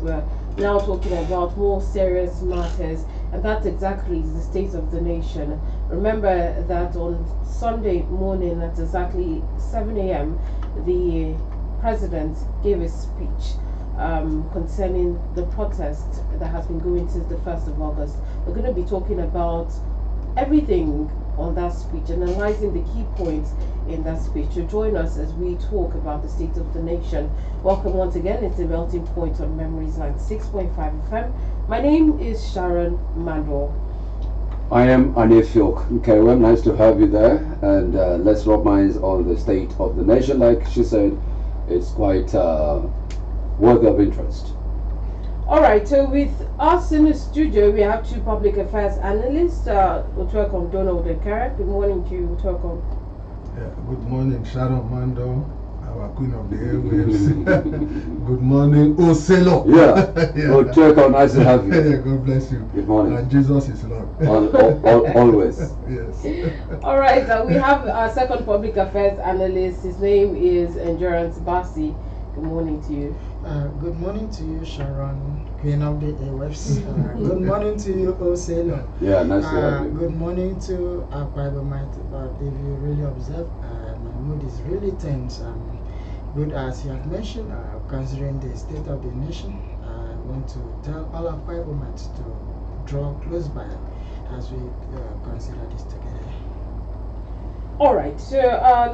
we're now talking about more serious matters, and that exactly is the state of the nation. Remember that on Sunday morning at exactly 7 a.m., the president gave a speech concerning the protest that has been going since the 1st of August. We're going to be talking about everything on that speech, analyzing the key points in that speech. To join us as we talk about the state of the nation, welcome once again. It's the melting point on Memories 96.5 FM. My name is Sharon Mandor. I am Anefiok. Okay, well, nice to have you there, and let's rub minds on the state of the nation. Like she said, it's quite worthy of interest. All right, so with us in the studio, we have two public affairs analysts. Welcome, Donald Enquiry. Good morning to you. Welcome. Yeah, good morning, Sharon Mandor, our queen of the airwaves. Good morning, Oselo. Yeah. Welcome, nice to have you. Yeah, God bless you. Good morning. Jesus is Lord. Always. Yes. All right, we have our second public affairs analyst. His name is Endurance Basi. Good morning to you. Good morning to you, Sharon, queen of the airwaves. Good morning to you, Oselo. Yeah, nice to have you. Good morning to our private mind. But if you really observe, my mood is really tense. Good as you have mentioned, considering the state of the nation, I want to tell all our private minds to draw close by as we consider this together. All right, so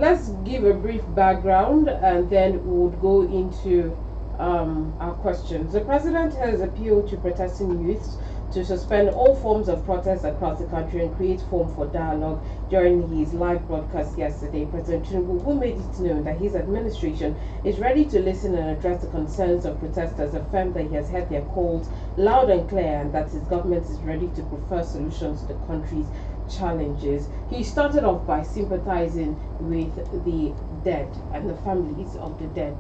let's give a brief background and then we would go into our questions. The president has appealed to protesting youths to suspend all forms of protest across the country and create forum for dialogue. During his live broadcast yesterday, President Tinubu, who made it known that his administration is ready to listen and address the concerns of protesters, affirmed that he has heard their calls loud and clear and that his government is ready to prefer solutions to the country's challenges. He started off by sympathizing with the dead and the families of the dead.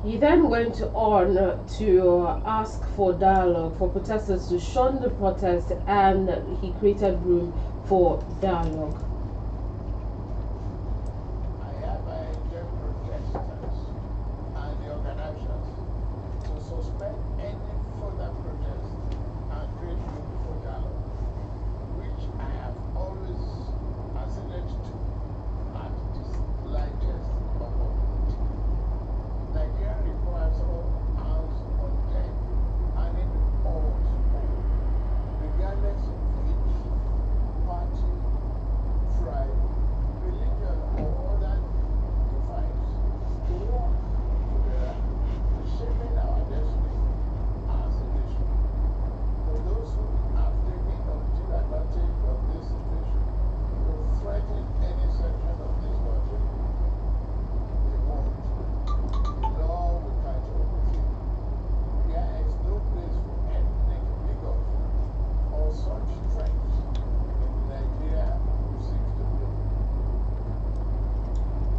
He then went on to ask for dialogue, for protesters to shun the protest, and he created room for dialogue.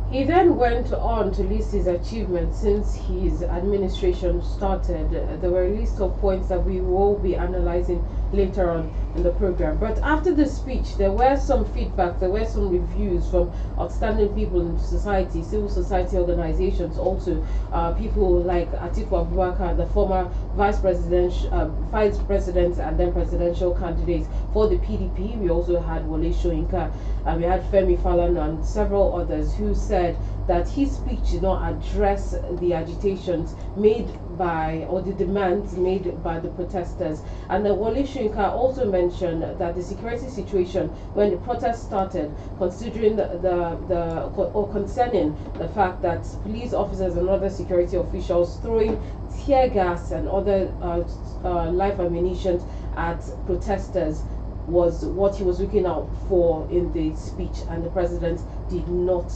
He then went on to list his achievements since his administration started. There were a list of points that we will be analyzing later on in the program. But after the speech, there were some feedback, there were some reviews from outstanding people in society, civil society organizations, also people like Atiku Abubakar, the former vice president and then presidential candidate for the PDP. We also had Wole Soyinka, and we had Femi Falana and several others who said that his speech did not address the agitations made by, or the demands made by the protesters. And then Wole Soyinka also mentioned that the security situation when the protest started, considering or concerning the fact that police officers and other security officials throwing tear gas and other live ammunition at protesters, was what he was looking out for in the speech, and the president did not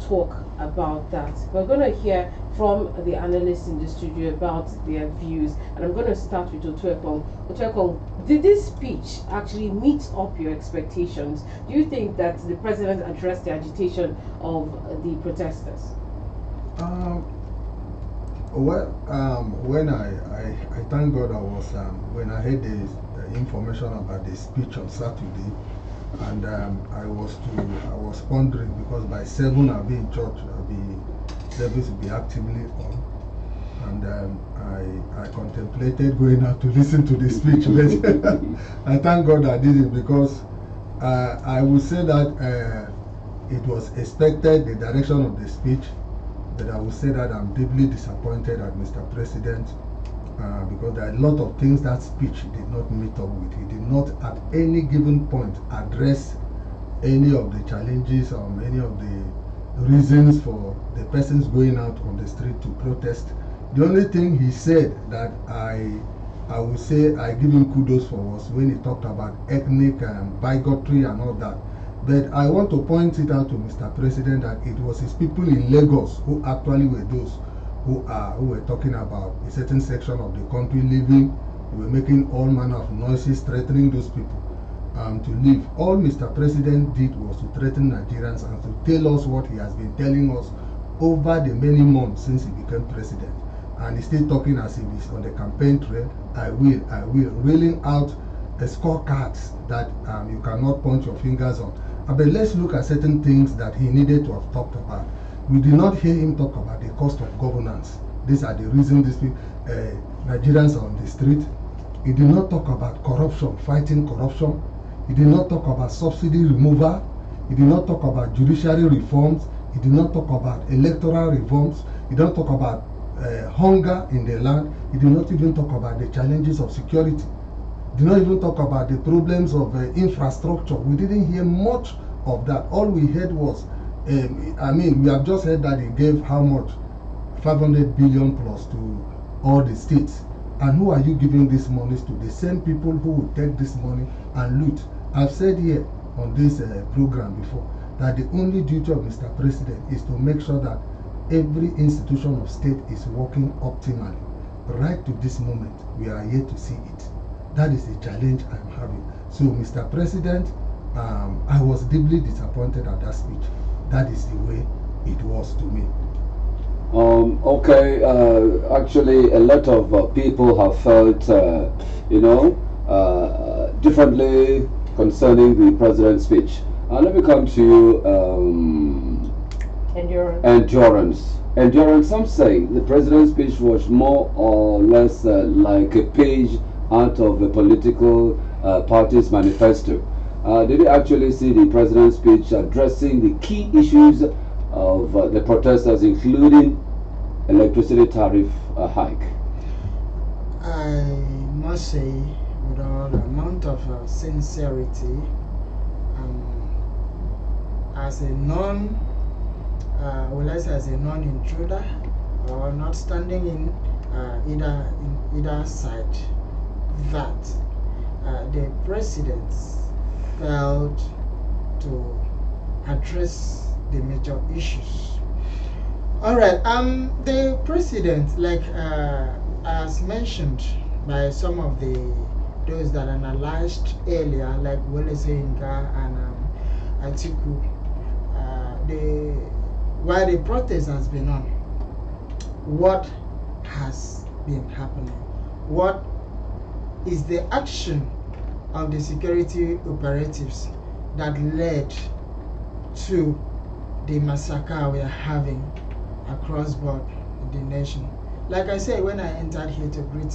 talk about that. We're going to hear from the analysts in the studio about their views, and I'm going to start with Otuekong. Otuekong, did this speech actually meet up your expectations? Do you think that the president addressed the agitation of the protesters? When I thank God I was when I heard the information about the speech on Saturday, and I was pondering, because by 7 I'll be in church, service will be actively on, and I contemplated going out to listen to the speech, but I thank God I did it, because I would say that it was expected, the direction of the speech, but I would say that I'm deeply disappointed at Mr. President, because there are a lot of things that speech did not meet up with. He did not at any given point address any of the challenges or any of the reasons for the persons going out on the street to protest. The only thing he said that I would say I give him kudos for was when he talked about ethnic bigotry and all that. But I want to point it out to Mr. President that it was his people in Lagos who actually were those who were talking about a certain section of the country leaving. They were making all manner of noises, threatening those people to leave. All Mr. President did was to threaten Nigerians and to tell us what he has been telling us over the many months since he became president. And he's still talking as if he's on the campaign trail. I will, reeling out the scorecards that you cannot point your fingers on. But let's look at certain things that he needed to have talked about. We did not hear him talk about the cost of governance. These are the reasons these people, Nigerians are on the street. He did not talk about corruption, fighting corruption. He did not talk about subsidy removal. He did not talk about judiciary reforms. He did not talk about electoral reforms. He did not talk about hunger in the land. He did not even talk about the challenges of security. He did not even talk about the problems of infrastructure. We didn't hear much of that. All we heard was, we have just heard that he gave how much? 500 billion plus to all the states. And who are you giving these monies to? The same people who will take this money and loot. I've said here on this program before that the only duty of Mr. President is to make sure that every institution of state is working optimally. Right to this moment, we are yet to see it. That is the challenge I'm having. So, Mr. President, I was deeply disappointed at that speech. That is the way it was to me. Okay, actually, a lot of people have felt, differently concerning the president's speech. Let me come to you. Endurance. Some say the president's speech was more or less like a page out of a political party's manifesto. Did you actually see the president's speech addressing the key issues of the protesters, including electricity tariff hike? I must say, with all the amount of sincerity, as a as a non-intruder, or not standing in either side, that the president failed to address the major issues. All right, the president, like as mentioned by some of those that analyzed earlier, like Wole Soyinka and Atiku, while the protest has been on, what has been happening? What is the action of the security operatives that led to the massacre we are having across board in the nation. Like I said, when I entered here to greet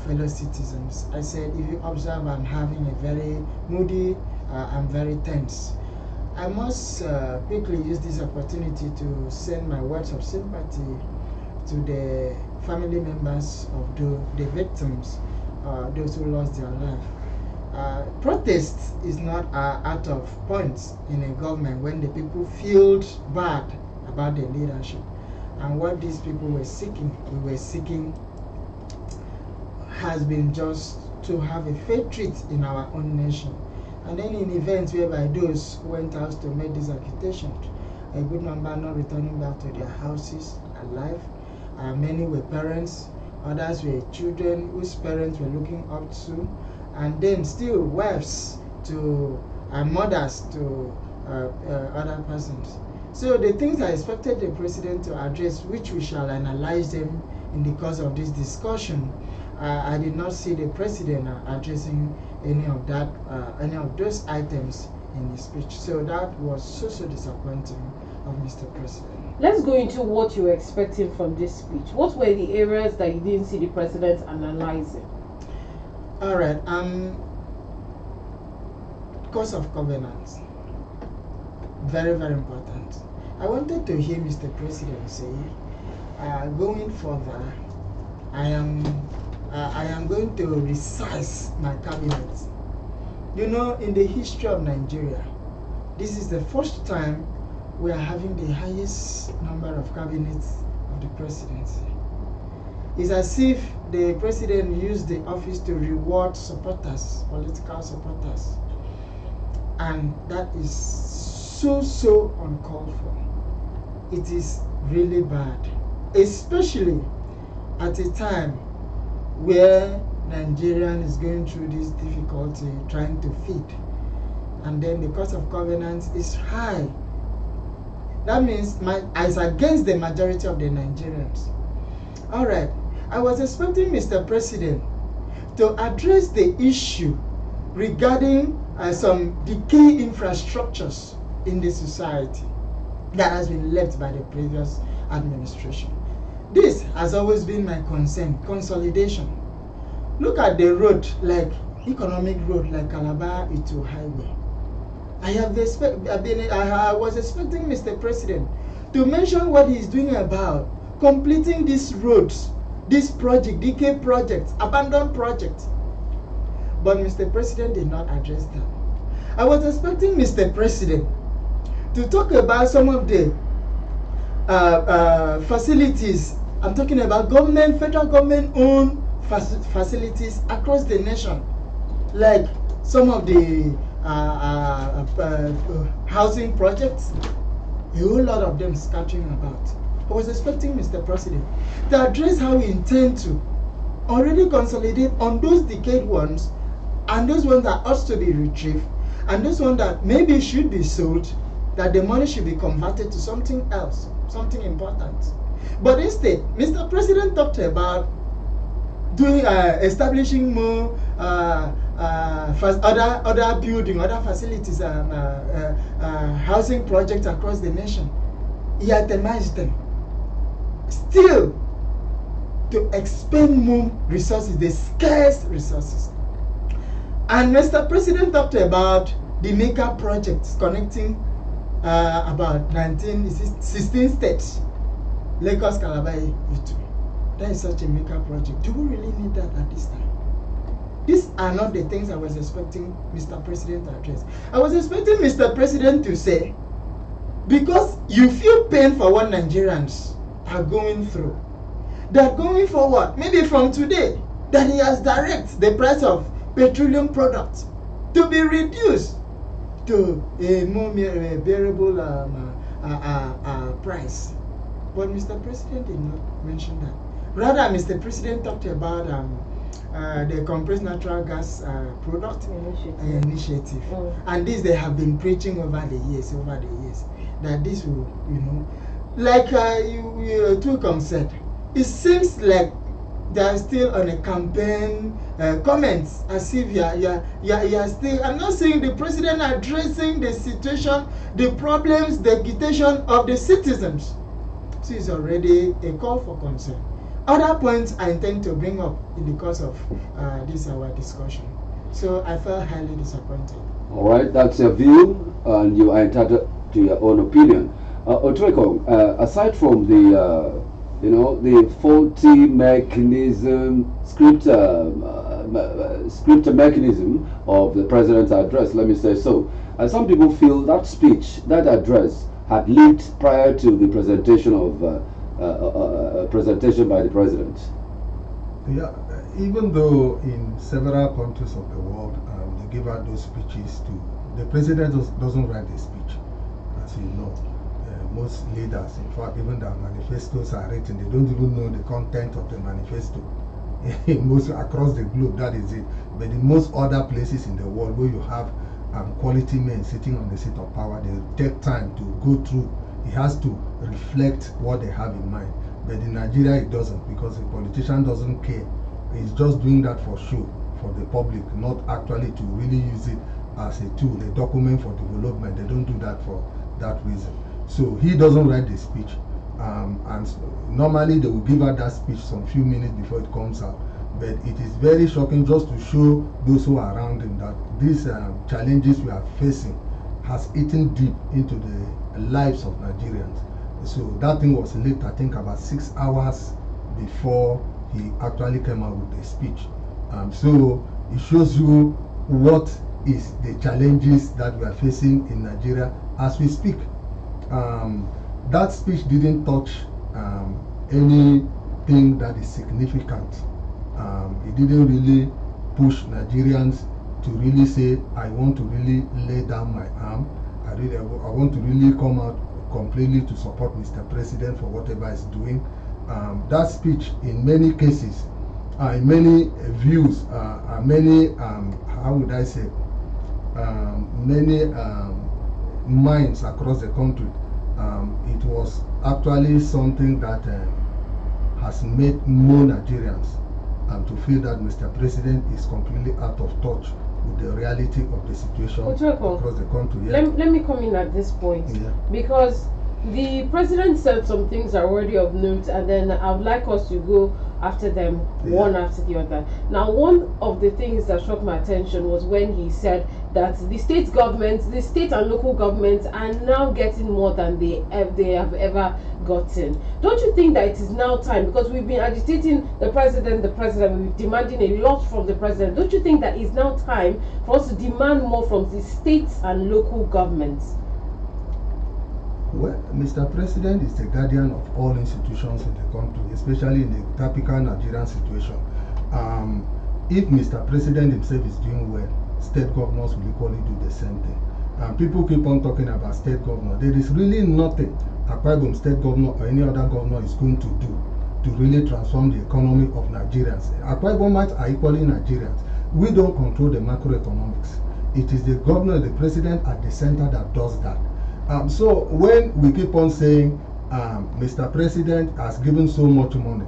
fellow citizens, I said, if you observe, I'm having a very moody, I'm very tense. I must quickly use this opportunity to send my words of sympathy to the family members of the victims, those who lost their life. Protest is not out of points in a government when the people feel bad about the leadership. And what these people were seeking, has been just to have a fair treat in our own nation. And then in events whereby those who went out to make this agitation, a good number not returning back to their houses alive. Many were parents, others were children whose parents were looking up to, and then still wives to mothers to other persons. So the things I expected the president to address, which we shall analyze them in the course of this discussion, I did not see the president addressing any of those items in his speech. So that was so disappointing of Mr. President. Let's go into what you were expecting from this speech. What were the areas that you didn't see the president analyzing? All right. Course of governance. Very, very important. I wanted to hear Mr. President say, going further, I am going to resize my cabinet. You know, in the history of Nigeria, this is the first time we are having the highest number of cabinets of the presidency. It's as if the president used the office to reward supporters, political supporters. And that is so uncalled for. It is really bad, especially at a time where Nigerian is going through this difficulty trying to feed, and then the cost of governance is high. That means it's against the majority of the Nigerians. All right, I was expecting Mr. President to address the issue regarding some decayed infrastructures in the society that has been left by the previous administration. This has always been my concern, consolidation. Look at the road, like economic road, like Calabar Itu Highway. I was expecting Mr. President to mention what he's doing about completing these roads, this project, decay projects, abandoned projects. But Mr. President did not address them. I was expecting Mr. President to talk about some of the facilities. I'm talking about government, federal government-owned facilities across the nation, like some of the housing projects, a whole lot of them scattering about. I was expecting Mr. President to address how we intend to already consolidate on those decayed ones, and those ones that ought to be retrieved, and those ones that maybe should be sold, that the money should be converted to something else, something important. But instead, Mr. President talked about doing establishing more other building, other facilities, housing projects across the nation. He itemized them. Still, to expend more resources, the scarce resources. And Mr. President talked about the MECA projects connecting about 16 states, Lagos, Calabar, Itu. That is such a MECA project. Do we really need that at this time? These are not the things I was expecting Mr. President to address. I was expecting Mr. President to say, because you feel pain for what Nigerians are going through, that going forward, maybe from today, that he has directed the price of petroleum products to be reduced to a more bearable price. But Mr. President did not mention that. Rather, Mr. President talked about the compressed natural gas product initiative. And this they have been preaching over the years, that this will, like Tucum said, it seems like they are still on a campaign comments, as if you are still. I'm not saying the president addressing the situation, the problems, the agitation of the citizens. So it's already a call for concern. Other points I intend to bring up in the course of this our discussion. So I felt highly disappointed. All right, that's your view, and you are entitled to your own opinion. Otreko, aside from the the faulty mechanism, scripted mechanism of the president's address, let me say so. Some people feel that speech, that address, had leaked prior to the presentation of presentation by the president. Yeah, even though in several countries of the world they give out those speeches to the president doesn't write the speech, as you know. Most leaders, in fact, even their manifestos are written. They don't even know the content of the manifesto. Most across the globe, that is it. But in most other places in the world where you have quality men sitting on the seat of power, they take time to go through. It has to reflect what they have in mind. But in Nigeria, it doesn't, because the politician doesn't care. He's just doing that for show, for the public, not actually to really use it as a tool, a document for development. They don't do that for that reason. So he doesn't write the speech, and normally they will give out that speech some few minutes before it comes out. But it is very shocking just to show those who are around him that these challenges we are facing has eaten deep into the lives of Nigerians. So that thing was leaked, I think, about 6 hours before he actually came out with the speech. So it shows you what is the challenges that we are facing in Nigeria as we speak. That speech didn't touch anything that is significant. It didn't really push Nigerians to really say, I want to really lay down my arm. I want to really come out completely to support Mr. President for whatever he's doing. That speech, in many cases, in many views, many, how would I say, many minds across the country, it was actually something that has made more Nigerians to feel that Mr. President is completely out of touch with the reality of the situation across the country. Yeah. Let me come in at this point, Yeah. because the president said some things are already of note, and then I would like us to go after them, one after the other. Now, one of the things that struck my attention was when he said that the state governments, the state and local governments, are now getting more than they have ever gotten. Don't you think that it is now time, because we've been agitating the president, we've been demanding a lot from the president. Don't you think that it's now time for us to demand more from the states and local governments? Well, Mr. President is the guardian of all institutions in the country, especially in the typical Nigerian situation. If Mr. President himself is doing well, state governors will equally do the same thing. People keep on talking about state governor. There is really nothing Akwa Ibom state governor or any other governor is going to do to really transform the economy of Nigerians. Akwa Ibomites are equally Nigerians. We don't control the macroeconomics. It is the governor, the president at the center that does that. So when we keep on saying Mr. President has given so much money,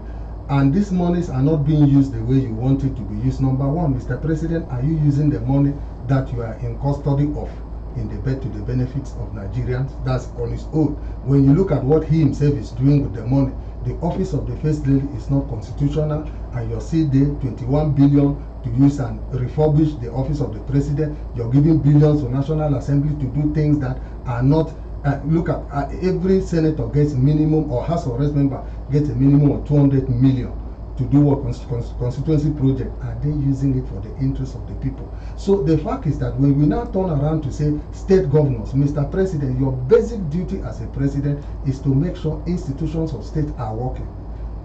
and these monies are not being used the way you want it to be used, number one, Mr. President, are you using the money that you are in custody of to the benefits of Nigerians? That's on his own. When you look at what he himself is doing with the money, the office of the First Lady is not constitutional, and you're still there 21 billion to use and refurbish the office of the president. You're giving billions to National Assembly to do things that are not. Look at every senator gets minimum, or House of Reps member gets a minimum of 200 million to do what constituency project. Are they using it for the interest of the people? So the fact is that when we now turn around to say state governors, Mr. President, your basic duty as a president is to make sure institutions of state are working.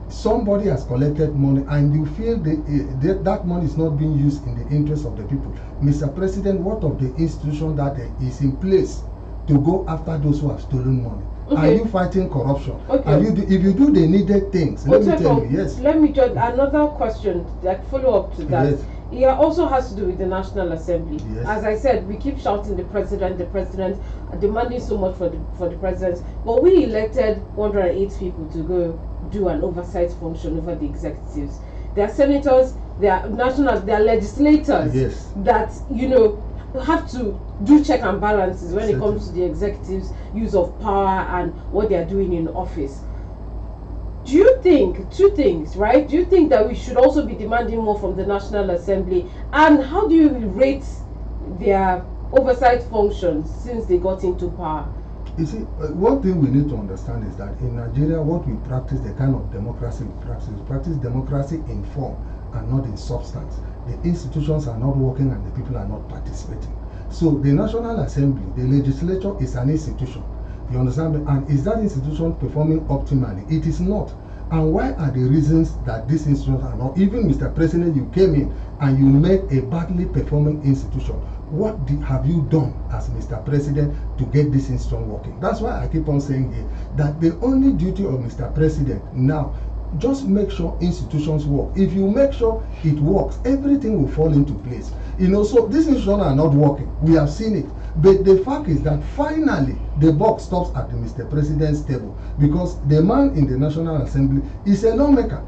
Somebody has collected money and you feel that money is not being used in the interest of the people. Mr. President, what of the institution that is in place to go after those who have stolen money? Okay. Are you fighting corruption? Okay. If you do the needed things, let me tell you, yes. Let me just, another question, like follow up to that. Yes. It also has to do with the National Assembly. Yes. As I said, we keep shouting the president, demanding so much for the president. But we elected 108 people to go do an oversight function over the executives. their senators, their nationals, their legislators, Yes. that have to do check and balances when it Certainly. comes to the executive's use of power and what they are doing in office. Do you think, two things, right? Do you think that we should also be demanding more from the National Assembly? And how do you rate their oversight functions since they got into power? You see, one thing we need to understand is that in Nigeria, what we practice, the kind of democracy we practice democracy in form and not in substance. The institutions are not working and the people are not participating. So the National Assembly, the legislature is an institution. You understand me? And is that institution performing optimally? It is not. And why are the reasons that these institutions are not? Even Mr. President, you came in and you made a badly performing institution. What have you done as Mr. President to get this institution working? That's why I keep on saying here that the only duty of Mr. President now, just make sure institutions work. If you make sure it works, everything will fall into place. So these institutions are not working. We have seen it. But the fact is that finally the buck stops at the Mr. President's table, because the man in the National Assembly is a lawmaker.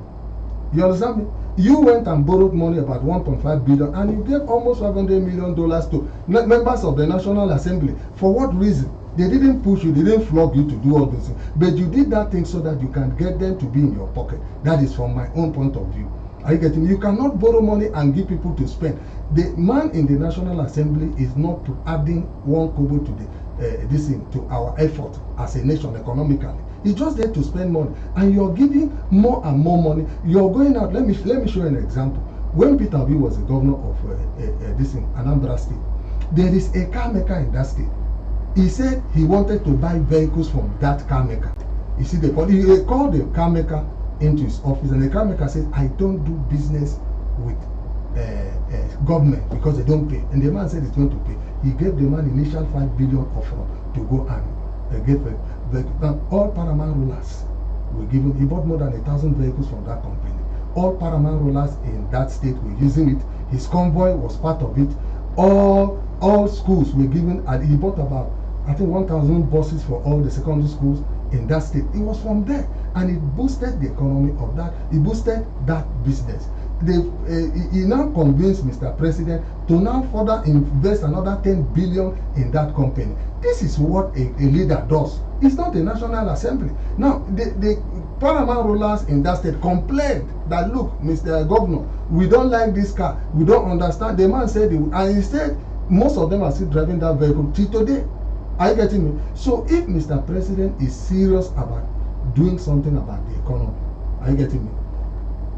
You understand me? You went and borrowed money, about 1.5 billion, and you gave almost $500 million to members of the National Assembly. For what reason? They didn't push you, they didn't flog you to do all those things. But you did that thing so that you can get them to be in your pocket. That is from my own point of view. Are you getting me? You cannot borrow money and give people to spend. The man in the National Assembly is not adding one kobo to this thing, to our effort as a nation economically. He's just there to spend money, and you're giving more and more money. You're going out. Let me show you an example. When Peter Obi was the governor of this thing, Anambra State, there is a car maker in that state. He said he wanted to buy vehicles from that car maker. You see, he called the car maker into his office, and the car maker said, "I don't do business with government because they don't pay." And the man said he's going to pay. He gave the man initial $5 billion offer to go and get vehicles. Now, all paramount rulers were given. He bought more than 1,000 vehicles from that company. All paramount rulers in that state were using it. His convoy was part of it. All schools were given, and he bought about, I think, 1,000 buses for all the secondary schools in that state. It was from there, and it boosted the economy of that. It boosted that business. He now convinced Mr. President to now further invest another 10 billion in that company. This is what a leader does. It's not the National Assembly. Now, the paramount rulers in that state complained that, look, Mr. Governor, we don't like this car. We don't understand. The man said, and he said, most of them are still driving that vehicle till today. Are you getting me? So if Mr. President is serious about doing something about the economy, are you getting me?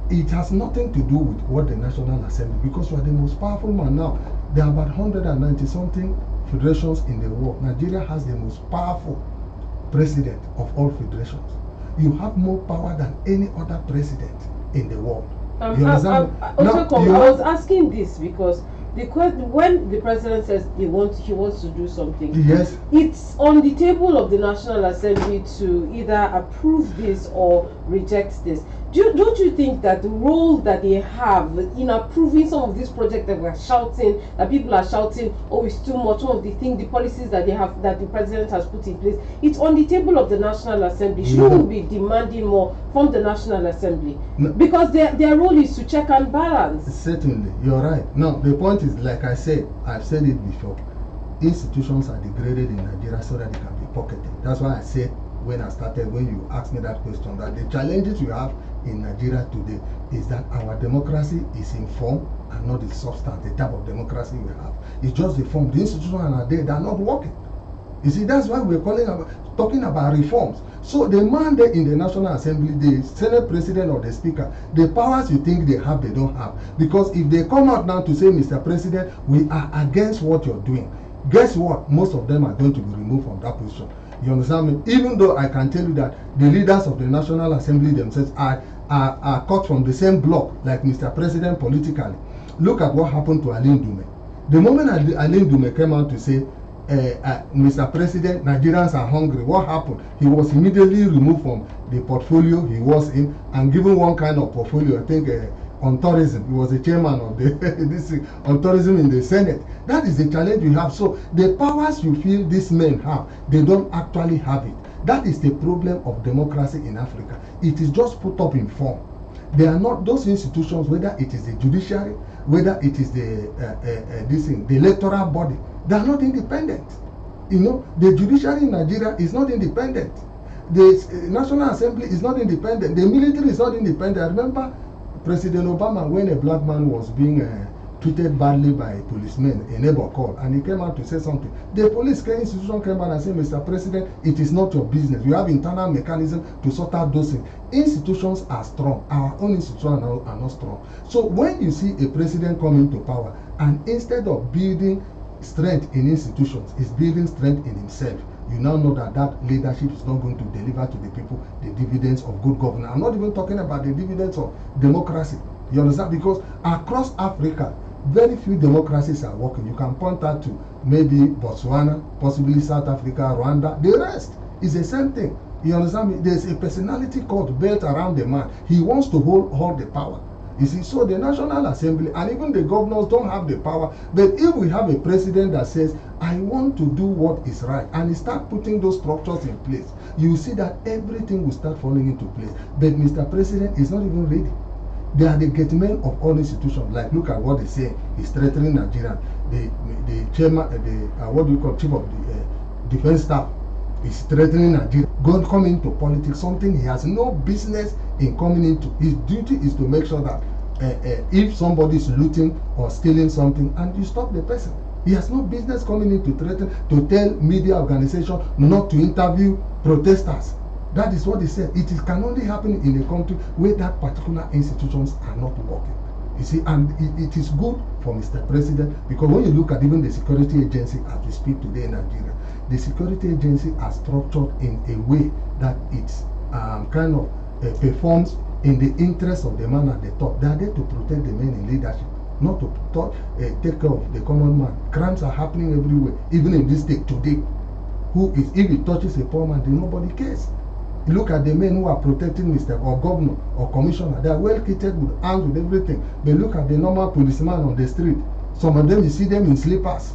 It has nothing to do with what the National Assembly, because we are the most powerful man now. There are about 190 something federations in the world. Nigeria has the most powerful president of all federations. You have more power than any other president in the world. You understand? I was asking this because when the president says he wants to do something, yes, it's on the table of the National Assembly to either approve this or reject this. Don't you think that the role that they have in approving some of these projects that people are shouting, oh, it's too much, some of the things, the policies that they have, that the president has put in place, it's on the table of the National Assembly. Shouldn't we be demanding more from the National Assembly? No. Because their role is to check and balance. Certainly, you're right. Now, the point is, like I said, I've said it before, institutions are degraded in Nigeria so that they can be pocketed. That's why I said when you asked me that question, that the challenges you have in Nigeria today is that our democracy is in form and not in substance. The type of democracy we have, it's just the form. The institutions are there, they're not working. You see, that's why we're talking about reforms. So the man there in the National Assembly, the Senate President or the Speaker, the powers you think they have, they don't have. Because if they come out now to say, Mr. President, we are against what you're doing, guess what? Most of them are going to be removed from that position. You understand me? Even though I can tell you that the leaders of the National Assembly themselves are cut from the same block like Mr. President politically. Look at what happened to Aline Dume. The moment Aline Dume came out to say, Mr. President, Nigerians are hungry, what happened? He was immediately removed from the portfolio he was in and given one kind of portfolio, I think, on tourism. He was the chairman of on tourism in the Senate. That is the challenge we have. So the powers you feel these men have, they don't actually have it. That is the problem of democracy in Africa. It is just put up in form. They are not those institutions, whether it is the judiciary, whether it is the the electoral body, they are not independent. You know, the judiciary in Nigeria is not independent. The National Assembly is not independent. The military is not independent. I remember President Obama, when a black man was being treated badly by policemen, a neighbor called, and he came out to say something. The police institution came out and said, Mr. President, it is not your business. You have internal mechanism to sort out those things. Institutions are strong. Our own institutions are not strong. So when you see a president coming to power, and instead of building strength in institutions, is building strength in himself, you now know that that leadership is not going to deliver to the people the dividends of good governance. I'm not even talking about the dividends of democracy. You understand? Because across Africa, very few democracies are working. You can point out to maybe Botswana, possibly South Africa, Rwanda. The rest is the same thing. You understand me? There's a personality called built around the man. He wants to hold the power. You see, so the National Assembly and even the governors don't have the power. But if we have a president that says, I want to do what is right, and he start putting those structures in place, you see that everything will start falling into place. But Mr. President is not even ready. They are the gatemen of all institutions. Like, look at what they say. He's threatening Nigeria. The chairman, what do you call, chief of the defense staff, is threatening Nigeria. God come into politics, something he has no business in coming into. His duty is to make sure that if somebody is looting or stealing something, and you stop the person. He has no business coming in to threaten, to tell media organization not to interview protesters. That is what he said. It can only happen in a country where that particular institutions are not working. You see, and it is good for Mr. President, because when you look at even the security agency as we speak today in Nigeria, the security agency are structured in a way that it kind of performs in the interest of the man at the top. They are there to protect the men in leadership, not to take care of the common man. Crimes are happening everywhere, even in this state today. If it touches a poor man, then nobody cares. Look at the men who are protecting Mr. or governor or commissioner. They are well kitted with arms, with everything. But look at the normal policeman on the street. Some of them, you see them in slippers.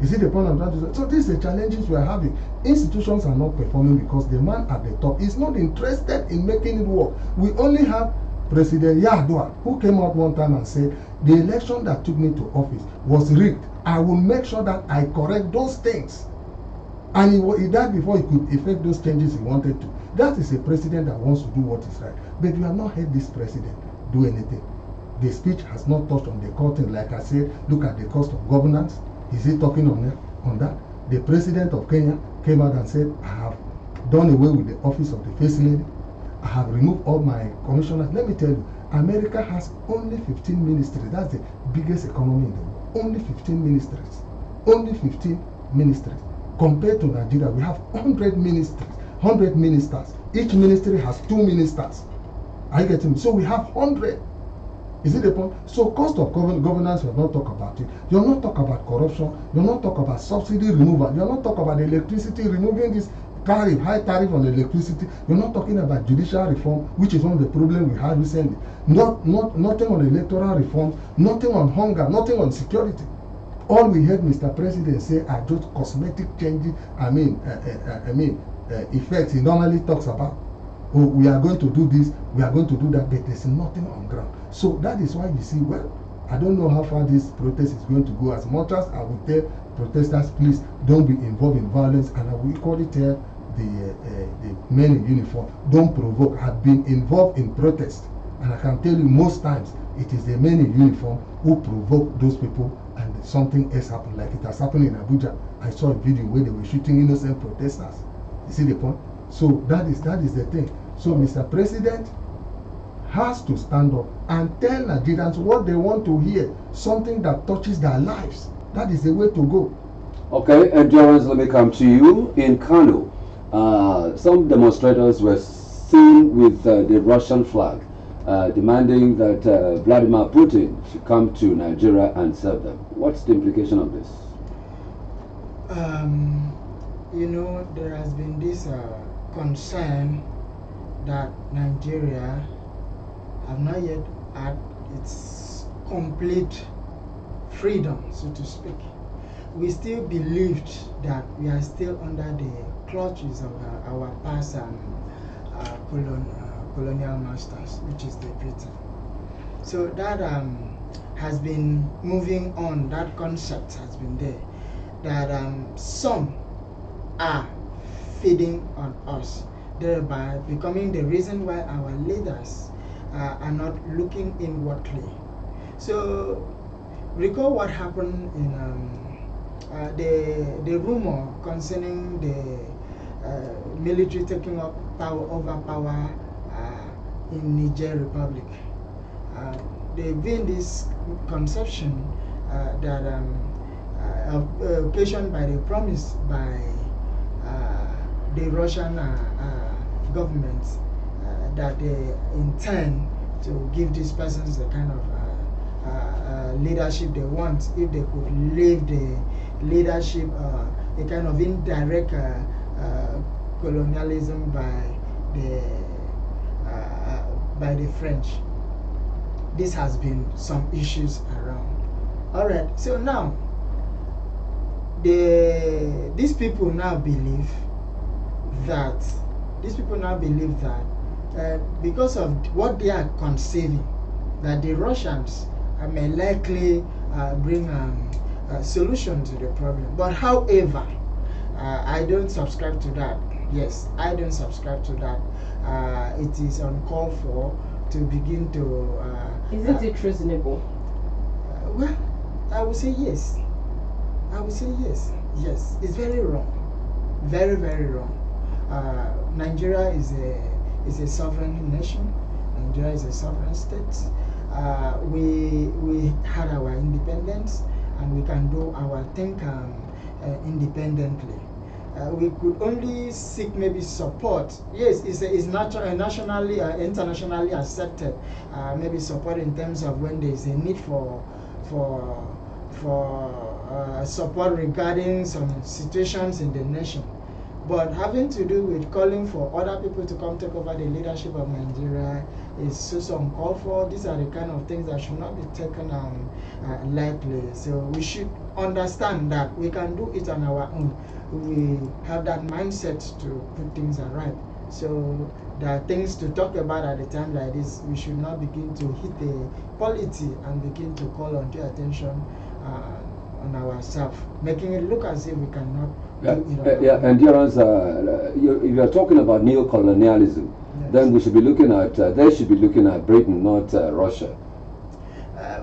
You see the point I'm trying to say? So these are the challenges we are having. Institutions are not performing because the man at the top is not interested in making it work. We only have President Yadua, who came out one time and said, the election that took me to office was rigged. I will make sure that I correct those things. And he died before he could effect those changes he wanted to. That is a president that wants to do what is right. But we have not heard this president do anything. The speech has not touched on the curtain. Like I said, look at the cost of governance. Is he talking on that? The president of Kenya came out and said, I have done away with the office of the first lady. I have removed all my commissioners. Let me tell you, America has only 15 ministries. That's the biggest economy in the world. Only 15 ministries. Only 15 ministries. Compared to Nigeria, we have 100 ministries, 100 ministers. Each ministry has 2 ministers. Are you getting me? So we have 100. Is it the point? So cost of governance, you're not talk about it. You're not talk about corruption. You're not talk about subsidy removal. You're not talk about electricity, removing this tariff, high tariff on electricity. You're not talking about judicial reform, which is one of the problems we had recently. Nothing on electoral reform, nothing on hunger, nothing on security. All we heard Mr. President say are just cosmetic changes. Effects he normally talks about. Oh, we are going to do this, we are going to do that, but there's nothing on ground. So that is why you see, well, I don't know how far this protest is going to go. As much as I would tell protesters, please don't be involved in violence, and I will equally tell the men in uniform, don't provoke. I've been involved in protest, and I can tell you most times it is the men in uniform who provoke those people, and something else happened, like it has happened in Abuja. I saw a video where they were shooting innocent protesters. You see the point? So that is the thing. So Mr. President has to stand up and tell Nigerians what they want to hear, something that touches their lives. That is the way to go. Okay, Endurance, let me come to you. In Kano, some demonstrators were seen with the Russian flag, demanding that Vladimir Putin should come to Nigeria and serve them. What's the implication of this? You know, there has been this concern that Nigeria have not yet had its complete freedom, so to speak. We still believed that we are still under the clutches of our past colonial masters, which is the Britain. So that has been moving on, that concept has been there, that some are feeding on us, thereby becoming the reason why our leaders are not looking inwardly. So recall what happened in the rumor concerning the military taking up power in Niger Republic. There's been this conception that occasioned by the promise by the Russian government that they intend to give these persons the kind of leadership they want if they could leave the leadership a kind of indirect colonialism by the French. This has been some issues around. All right, so now these people now believe that because of what they are conceiving, that the Russians may likely bring a solution to the problem. But however, I don't subscribe to that. Yes, I don't subscribe to that. It is uncalled for to begin to... Isn't it reasonable? Well, I would say yes. I would say yes. Yes, it's very wrong. Very, very wrong. Nigeria is a sovereign nation. Nigeria is a sovereign state. We had our independence, and we can do our thing independently. We could only seek maybe support. Yes, it's nationally, internationally accepted. Maybe support in terms of when there is a need for support regarding some situations in the nation. But having to do with calling for other people to come take over the leadership of Nigeria is so uncalled for. These are the kind of things that should not be taken lightly. So we should understand that we can do it on our own. We have that mindset to put things right. So there are things to talk about at a time like this. We should not begin to hit the polity and begin to call on the attention on ourselves, making it look as if we cannot do it. And if you're talking about neo-colonialism, yes, then we should be looking at, they should be looking at Britain, not Russia.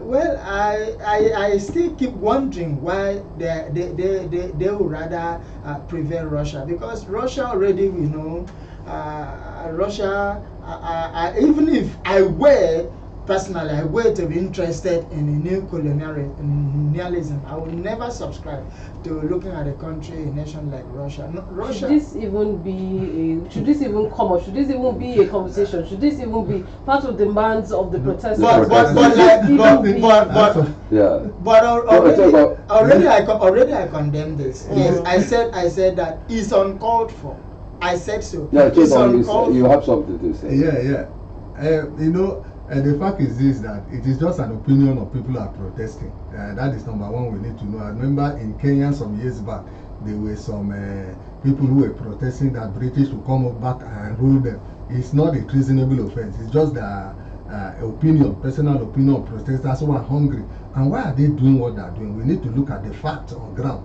Well, I still keep wondering why they would rather prevail Russia, because Russia already, we know, Russia, even if I were personally, I were to be interested in a new colonialism, I would never subscribe to looking at a country, a nation like Russia. No, Russia. Should this even be? Should this even come up? Should this even be a conversation? Should this even be part of the demands of the protesters? Already I condemn this. Yes, I said that it's uncalled for. I said so. Yeah, it's uncalled for. You have something to say. Yeah. You know. The fact is this, that it is just an opinion of people who are protesting. That is number one we need to know. I remember in Kenya some years back, there were some people who were protesting that British would come up back and rule them. It's not a treasonable offense. It's just the opinion, personal opinion of protesters who are hungry. And why are they doing what they are doing? We need to look at the facts on ground.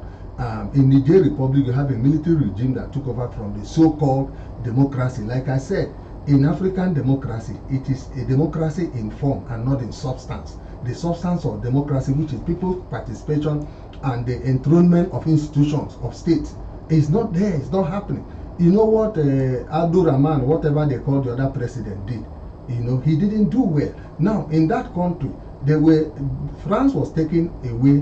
In Niger Republic, you have a military regime that took over from the so-called democracy. Like I said, in African democracy, it is a democracy in form and not in substance. The substance of democracy, which is people's participation and the enthronement of institutions of states, is not there. It's not happening. You know what Abdul Rahman, whatever they called the other president, did? You know, he didn't do well. Now, in that country, France was taking away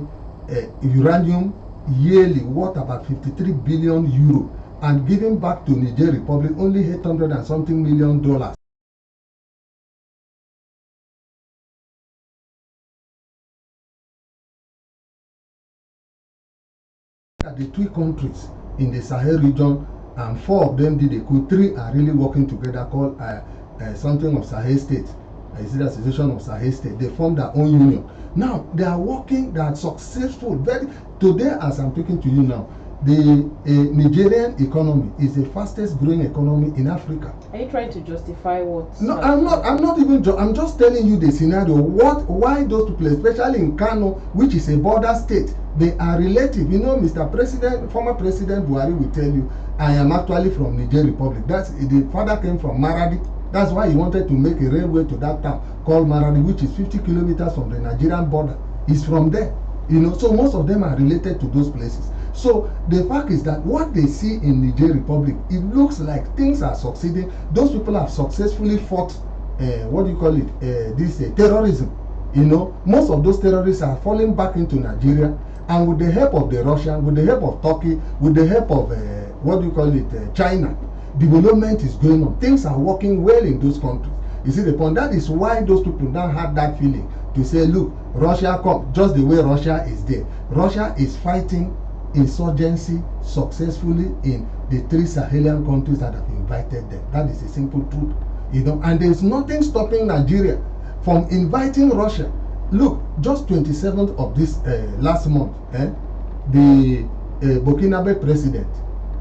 uranium yearly worth about 53 billion euro. And giving back to Niger Republic only $800 and something million. The three countries in the Sahel region, and 4 of them did a coup. 3 are really working together, called something of Sahel State. Is the Association of Sahel State. They formed their own union. Now they are working. They are successful. Today, as I'm talking to you now, The Nigerian economy is the fastest growing economy in Africa. Are you trying to justify what? No, I'm not. I'm not even. I'm just telling you the scenario. Why those people, especially in Kano, which is a border state, they are relative. You know, Mr. President, former President Buhari will tell you, I am actually from Niger Republic. That's the father came from Maradi. That's why he wanted to make a railway to that town called Maradi, which is 50 kilometers from the Nigerian border. He's from there. You know, so most of them are related to those places. So the fact is that what they see in Niger Republic, it looks like things are succeeding. Those people have successfully fought, what do you call it, terrorism. You know, most of those terrorists are falling back into Nigeria, and with the help of the Russian, with the help of Turkey, with the help of, what do you call it, China, development is going on. Things are working well in those countries. You see the point? That is why those people now have that feeling to say, look, Russia come, just the way Russia is there. Russia is fighting insurgency successfully in the 3 Sahelian countries that have invited them. That is a simple truth, you know. And there is nothing stopping Nigeria from inviting Russia. Look, just 27th of this last month, the Burkinabe president,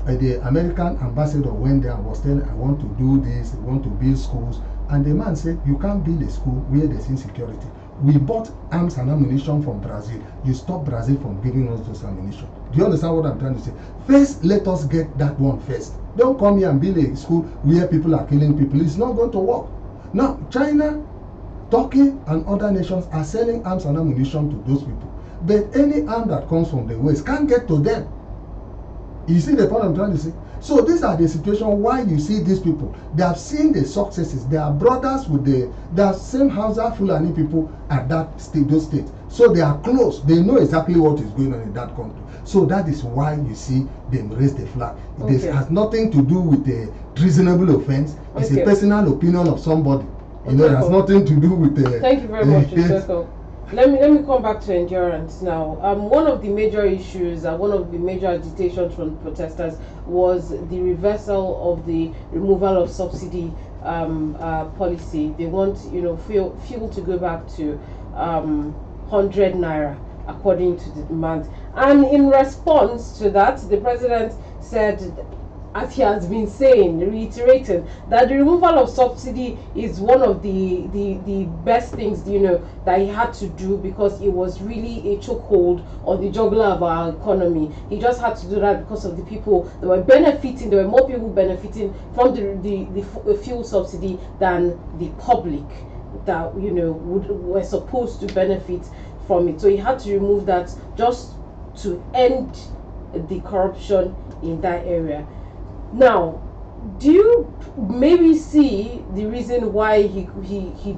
the American ambassador went there and was telling, I want to do this, I want to build schools. And the man said, you can't build a school where there's insecurity. We bought arms and ammunition from Brazil. You stop Brazil from giving us those ammunition. Do you understand what I'm trying to say? First, let us get that one first. Don't come here and build a school where people are killing people. It's not going to work. Now, China, Turkey, and other nations are selling arms and ammunition to those people. But any arm that comes from the West can't get to them. You see the point I'm trying to say? So these are the situation why you see these people. They have seen the successes. They are brothers with the same Hausa Fulani people at that state, those states. So they are close. They know exactly what is going on in that country. So that is why you see them raise the flag. Okay. This has nothing to do with a treasonable offense. It's a personal opinion of somebody. You know, it has nothing to do with the... Thank you very much, Mr. Let me come back to endurance now. One of the major issues, one of the major agitations from protesters was the reversal of the removal of subsidy policy. They want, you know, fuel to go back to 100 naira according to the demand. And in response to that, the president said, as he has been saying, reiterating that the removal of subsidy is one of the best things, you know, that he had to do, because it was really a chokehold on the jugular of our economy. He just had to do that because of the people that were benefiting. There were more people benefiting from the fuel subsidy than the public that, you know, were supposed to benefit from it. So he had to remove that just to end the corruption in that area. Now, do you maybe see the reason why he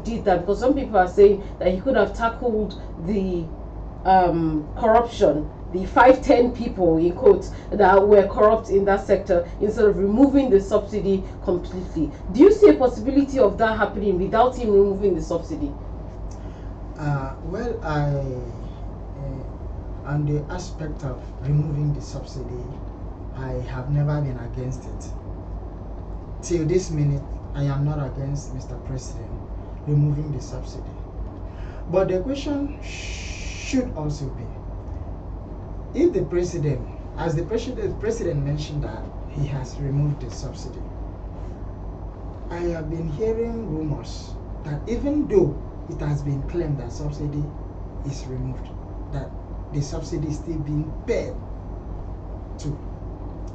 did that? Because some people are saying that he could have tackled the corruption, the 5-10 people in quotes that were corrupt in that sector, instead of removing the subsidy completely. Do you see a possibility of that happening without him removing the subsidy? Well, on the aspect of removing the subsidy, I have never been against it. Till this minute, I am not against Mr. President removing the subsidy. But the question should also be, if the president, as the president mentioned that he has removed the subsidy, I have been hearing rumors that even though it has been claimed that subsidy is removed, that the subsidy is still being paid to.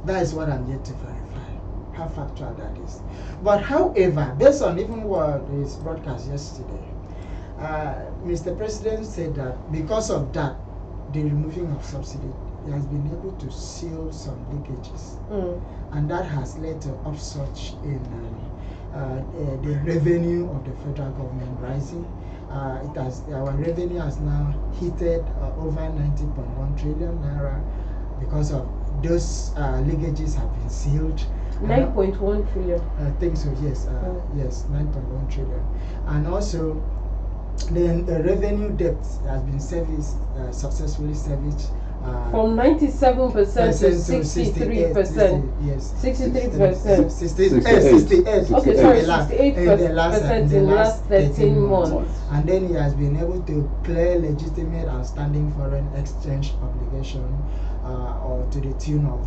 That is what I'm yet to verify, how factual that is. But however, based on even what is broadcast yesterday, Mr. President said that because of that, the removing of subsidy, he has been able to seal some leakages. And that has led to upsurge in the revenue of the federal government rising. Our revenue has now hit over 90.1 trillion naira because of those leakages have been sealed. 9.1 trillion. I think so, yes. Yes, 9.1 trillion. And also, the revenue debt has been successfully serviced. From 97% to 63%. Yes. 63%. 68. Okay, sorry, 68% in the last 13 months. And then he has been able to clear legitimate outstanding foreign exchange obligation, or to the tune of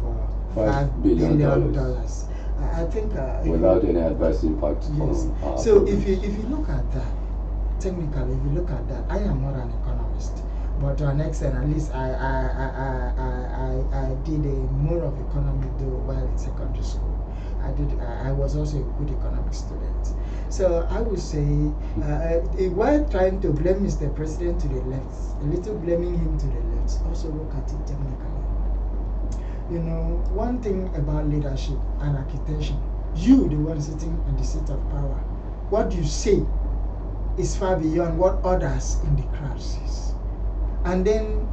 $5 billion. I think without any adverse impact. Yes. So if you look at that, technically, if you look at that, I am not an economist, but to an extent, at least I did a more of economic though while in secondary school. I was also a good economic student. So I would say, while trying to blame Mr. President to the left, a little blaming him to the left, also look at it technically. You know, one thing about leadership and architecture, you, the one sitting on the seat of power, what you say is far beyond what others in the crowd says. And then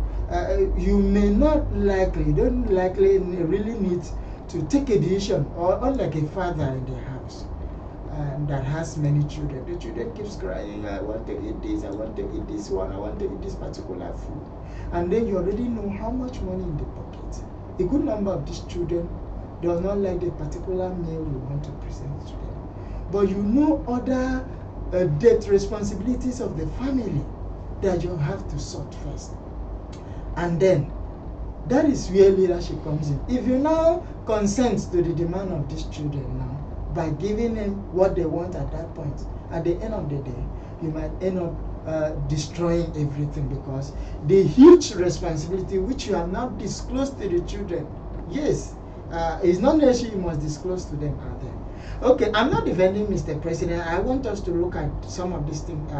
you may not don't likely really need to take a decision, or unlike a father in the house that has many children. The children keeps crying, I want to eat this, I want to eat this one, I want to eat this particular food. And then you already know how much money in the pocket. A good number of these children does not like the particular meal you want to present to them. But you know other debt responsibilities of the family that you have to sort first. And then, that is where leadership comes in. If you now consent to the demand of these children now, by giving them what they want at that point, at the end of the day, you might end up destroying everything, because the huge responsibility which you have not disclosed to the children, yes, it's not necessarily you must disclose to them out there. Okay, I'm not defending Mr. President. I want us to look at some of these things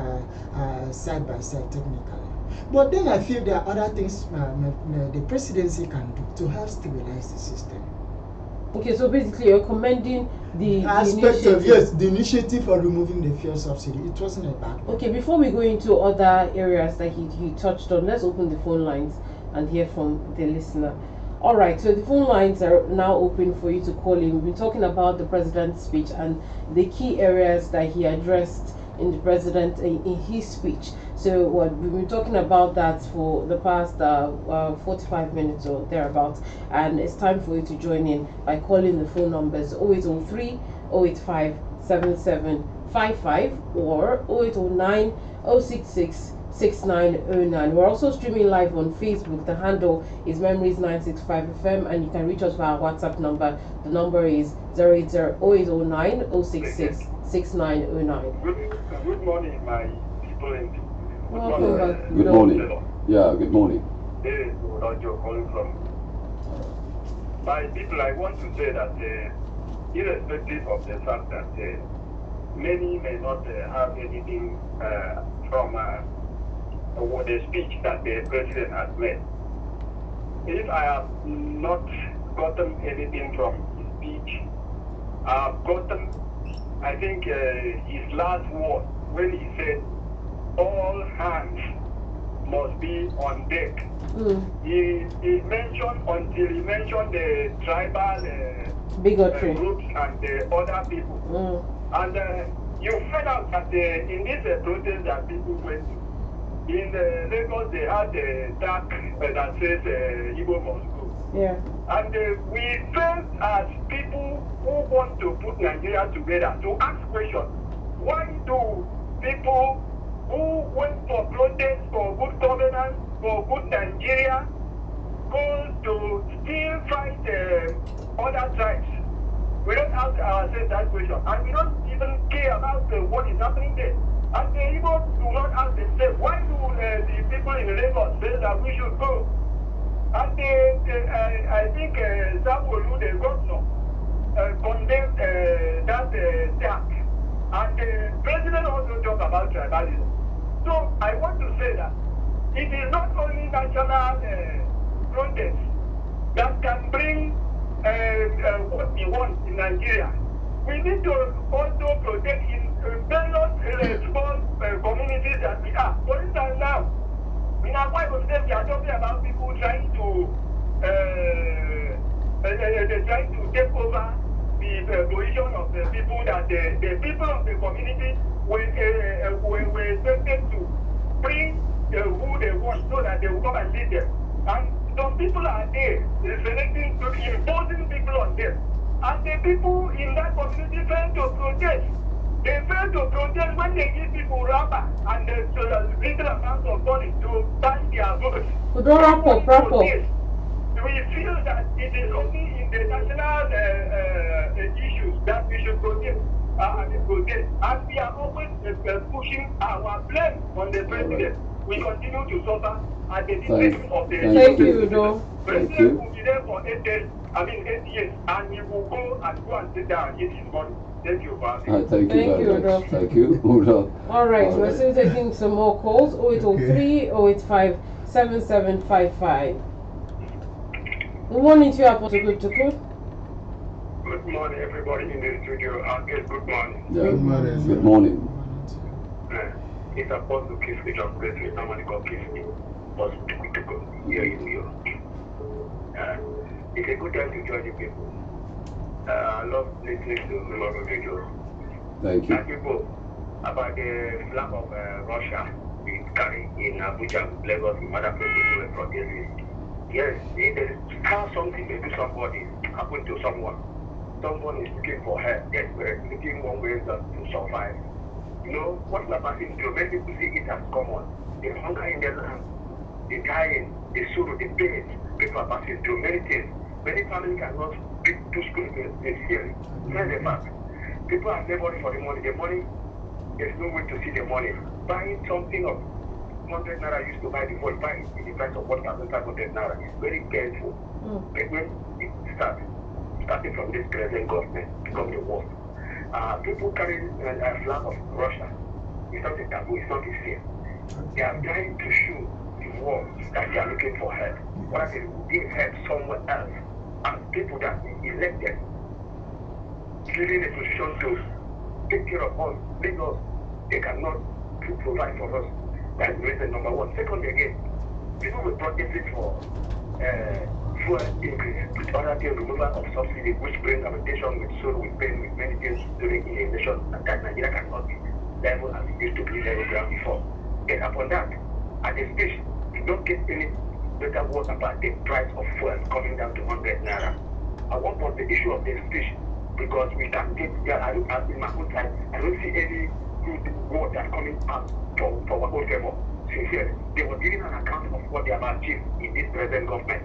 side by side technically. But then I feel there are other things the presidency can do to help stabilize the system. Okay, so basically you're commending the aspect of, yes, the initiative for removing the fuel subsidy. It wasn't a bad one. Okay, before we go into other areas that he touched on, let's open the phone lines and hear from the listener. All right, so the phone lines are now open for you to call in. We've been talking about the president's speech and the key areas that he addressed in the president in his speech. So we've been talking about that for the past 45 minutes or thereabouts, and it's time for you to join in by calling the phone numbers 0803 085 7755 or 0809 066 6909. We're also streaming live on Facebook. The handle is Memories965FM, and you can reach us via our WhatsApp number. The number is 0809 066 6909. Good morning, my people in the Good morning. Yeah, good morning. This is Roger calling from. My people, I want to say that irrespective of the fact that many may not have anything from the speech that the president has made. If I have not gotten anything from his speech, I have gotten, I think, his last word when he said, all hands must be on deck. He mentioned, until he mentioned the tribal bigotry groups and the other people. And you find out that in this protest that people went to, in Lagos they had a tag that says Igbo must go. Yeah. And we felt as people who want to put Nigeria together to ask questions. Why do people who went for protest, for good governance, for good Nigeria, go to still fight other tribes? We don't ask ourselves that question, and we don't even care about what is happening there. And they even do not ask themselves, why do the people in Lagos say that we should go? And I think Zabolu, the governor, condemned that attack. And the president also talked about tribalism. So I want to say that it is not only national protests that can bring what we want in Nigeria. We need to also protect in various small communities that we are. For instance, now, in our Bible, we are talking about people trying to take over the position of the people that the people of the community were expected to bring who they want so that they will come and lead them. And some people are there selecting to imposing people on them. And the people in that community fail to protest. They fail to protest when they give people rubber and little amount of money to buy their votes. we feel that it is only in the national issues that we should protest. And we are always pushing our blame on the president. We continue to suffer at the discretion of the Thank you, Udo. president will be there for 8 days, 8 years, and he will go and sit down and eat his money. Thank you, Father. Thank you very Udo. much. Thank you, Udo. All right, All we're right. still taking some more calls. 0803 085 7755. Good morning to you, Apostle Tuku. Good morning, everybody in the studio. Yes, good morning. Yeah. Good morning. Good morning. It's Apostle Kiss me, John Presley. Somebody called Kiss me. Apostle Tuku. Here you are. It's a good time to join the people. I love listening to Newsroom radio. Thank you. And people, about the flag of Russia we carry in Abuja, Lagos, in other places who were protesting. Yes, it is how something may do somebody, happen to someone. Someone is looking for help, desperate, looking one way to survive. You know, what we are passing through, many people see it as common. The hunger in the land, the dying, the sorrow, the pain, people are passing through many things. Many families cannot pick two schools sincerely. Here's the fact. People are laboring for the money. The money, there's no way to see the money. Buying something of 100 naira used to buy before, you buy it in the price of 1,500 naira. It's very painful. But when it starting from this present government, become the worst. People carrying a flag of Russia. It's not a taboo, it's not a sin. They are trying to show the world that they are looking for help. What they will give help somewhere else. And people that we elected, given a position to take care of us, because they cannot provide for us. That's reason number one. Second, again, people will protest it for fuel increase, other things, removal of subsidy, which brings lamentation with sorrow, with pain, with many things during in a nation that Nigeria cannot be level as it used to be level ground before. Then upon that, at the speech, we don't get any better word about the price of fuel coming down to 100 naira. I want on the issue of the speech because we can't get there. I look at in my own side, I don't see any good word that coming out for our own favor. Sincerely, they were giving an account of what they have achieved in this present government.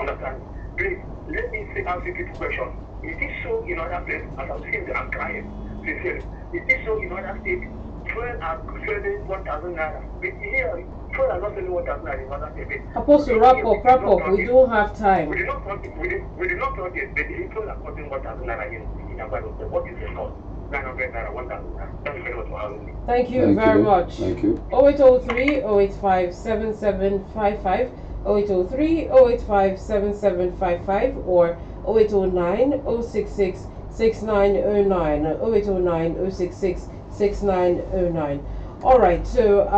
Understand? Please, let me ask you a question. Is this so in other places? As I'm saying, I'm crying. Sincerely, is this so in other states? Fuel are selling 1,000 naira. Here, fuel are not selling 1,000 naira in other states. Apostle, wrap up. We don't have time. We did not protest. We did not protest. The people are costing 1,000 naira in Abuja. What is the cost? 900 naira, 1,000 naira. Thank you very much for having me. Thank you very much. Thank you. 0803 085 7755, 0803 085 7755, or 0809 066 6909, 0809 066 6909. All right, so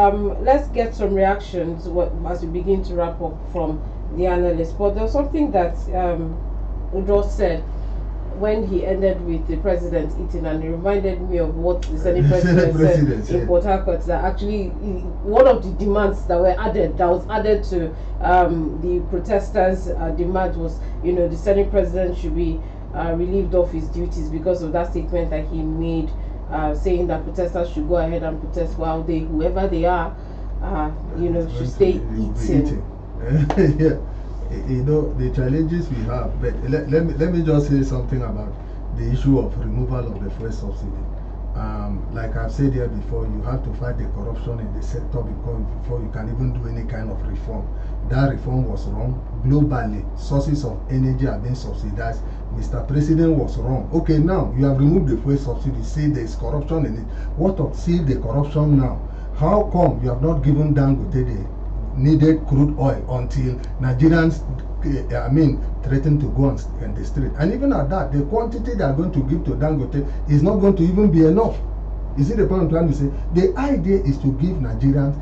let's get some reactions as we begin to wrap up from the analysts. But there's something that Udo said when he ended with the president eating, and it reminded me of what the Senate president said in Port Harcourt, that actually one of the demands that was added to the protesters' demand was, the Senate president should be relieved of his duties because of that statement that he made, saying that protesters should go ahead and protest while whoever they are, should stay eating. Yeah. The challenges we have, but let me just say something about the issue of removal of the fuel subsidy. Like I've said here before, you have to fight the corruption in the sector before you can even do any kind of reform. That reform was wrong. Globally, sources of energy are being subsidized. Mr. President was wrong. Okay, now you have removed the fuel subsidy. See, there is corruption in it. What of see the corruption now? How come you have not given Dangote the needed crude oil until Nigerians, threaten to go on the street? And even at that, the quantity they are going to give to Dangote is not going to even be enough. You see the point I'm trying to say? The idea is to give Nigerians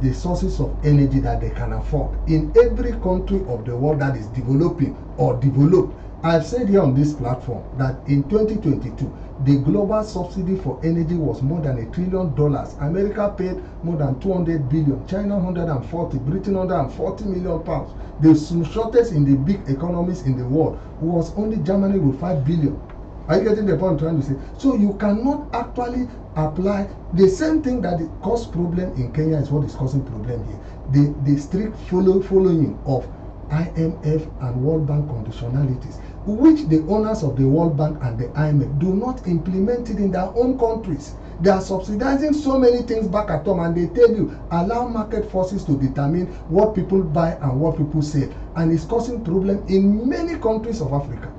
the sources of energy that they can afford in every country of the world that is developing or developed. I've said here on this platform that in 2022, the global subsidy for energy was more than $1 trillion. America paid more than 200 billion, China 140, Britain 140 million pounds. The shortest in the big economies in the world was only Germany with 5 billion. Are you getting the point I'm trying to say? So you cannot actually apply the same thing that caused problem in Kenya is what is causing problem here. The strict following of IMF and World Bank conditionalities, which the owners of the World Bank and the IMF do not implement it in their own countries. They are subsidizing so many things back at home, and they tell you allow market forces to determine what people buy and what people sell, and it's causing problem in many countries of Africa.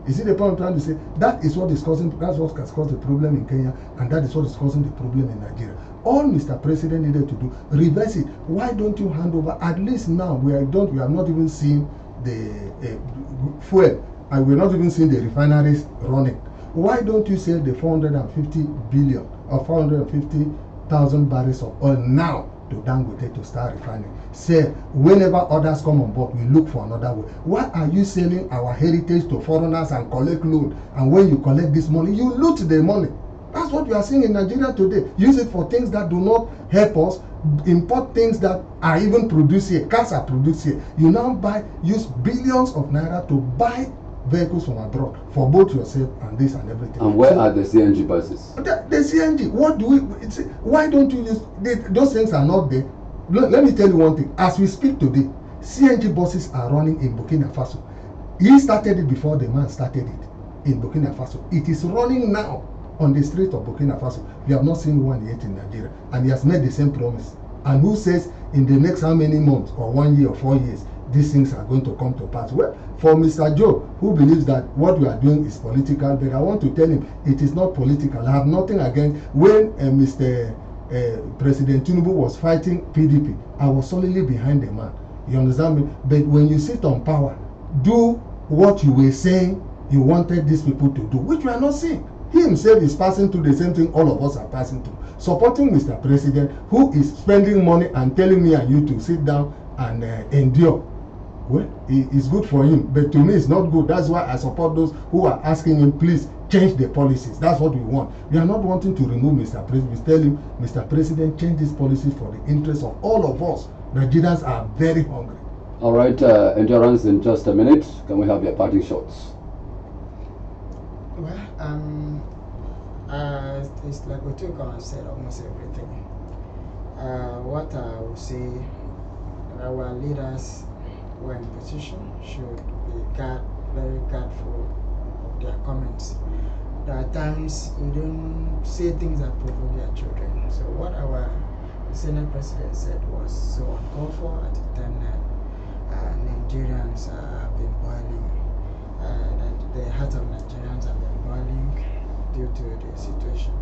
You see the point I'm trying to say? That is what is causing, that's what has caused the problem in Kenya, and that is what is causing the problem in Nigeria. All Mr. President needed to do, reverse it. Why don't you hand over? At least now we have not even seen the fuel, and we're not even seeing the refineries running. Why don't you sell the 450 billion or 450,000 barrels of oil now to Dangote to start refining? Say, whenever others come on board, we look for another way. Why are you selling our heritage to foreigners and collect loan? And when you collect this money, you loot the money. That's what we are seeing in Nigeria today. Use it for things that do not help us. Import things that are even produced here. Cars are produced here. You now use billions of naira to buy vehicles from abroad for both yourself and this and everything. And where are the CNG buses? The CNG, what do we, why don't you use, those things are not there. Let me tell you one thing. As we speak today, CNG buses are running in Burkina Faso. He started it before the man started it in Burkina Faso. It is running now on the street of Burkina Faso. We have not seen one yet in Nigeria, and he has made the same promise. And who says in the next how many months or 1 year or 4 years these things are going to come to pass? Well, for Mr. Joe, who believes that what we are doing is political, but I want to tell him it is not political. I have nothing against when Mr. President Tinubu was fighting PDP. I was solidly behind the man. You understand me? But when you sit on power, do what you were saying you wanted these people to do, which we are not seeing. He himself is passing through the same thing all of us are passing through. Supporting Mr. President, who is spending money and telling me and you to sit down and endure. Well, it's good for him, but to me it's not good. That's why I support those who are asking him, please change the policies. That's what we want. We are not wanting to remove Mr. President. We tell him, Mr. President, change these policies for the interest of all of us. Nigerians are very hungry. All right, Endurance, in just a minute. Can we have your parting shots? Well, it's like Otuka said almost everything. What I would say, our leaders who are in position should be very careful of their comments. There are times you don't say things that provoke your children. So what our Senate President said was so uncalled for at the time that Nigerians have been boiling. That the heart of Nigerians have been boiling due to the situation.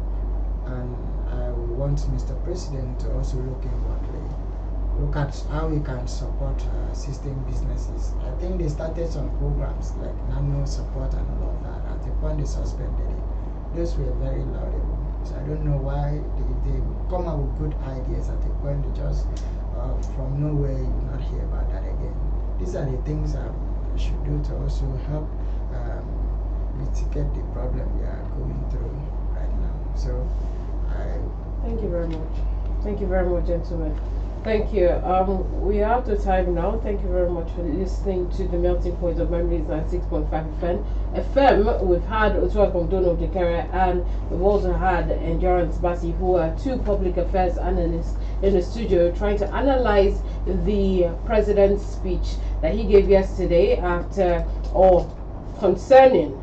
And I want Mr. President to also look inwardly. Look at how we can support assisting businesses. I think they started some programs like nano support and all of that. At the point they suspended it. Those were very laudable. So I don't know why they come up with good ideas at the point they just from nowhere you will not hear about that again. These are the things we should do to also help mitigate the problem we are going through right now. So thank you very much. Thank you very much, gentlemen. Thank you. We are out of time now. Thank you very much for listening to the Melting Point of Memories at 6.5 FM. We've had Otua Kongdono Dekere and we've also had Endurance Basi, who are two public affairs analysts in the studio trying to analyze the president's speech that he gave yesterday after or concerning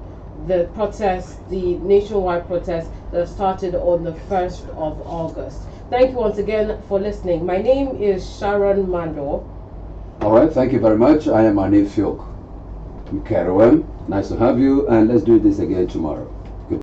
the protest, the nationwide protest that started on the 1st of August. Thank you once again for listening. My name is SHARON MANDOR. All right, thank you very much. I am Anif Fiok. Enquiry. Nice to have you, and let's do this again tomorrow.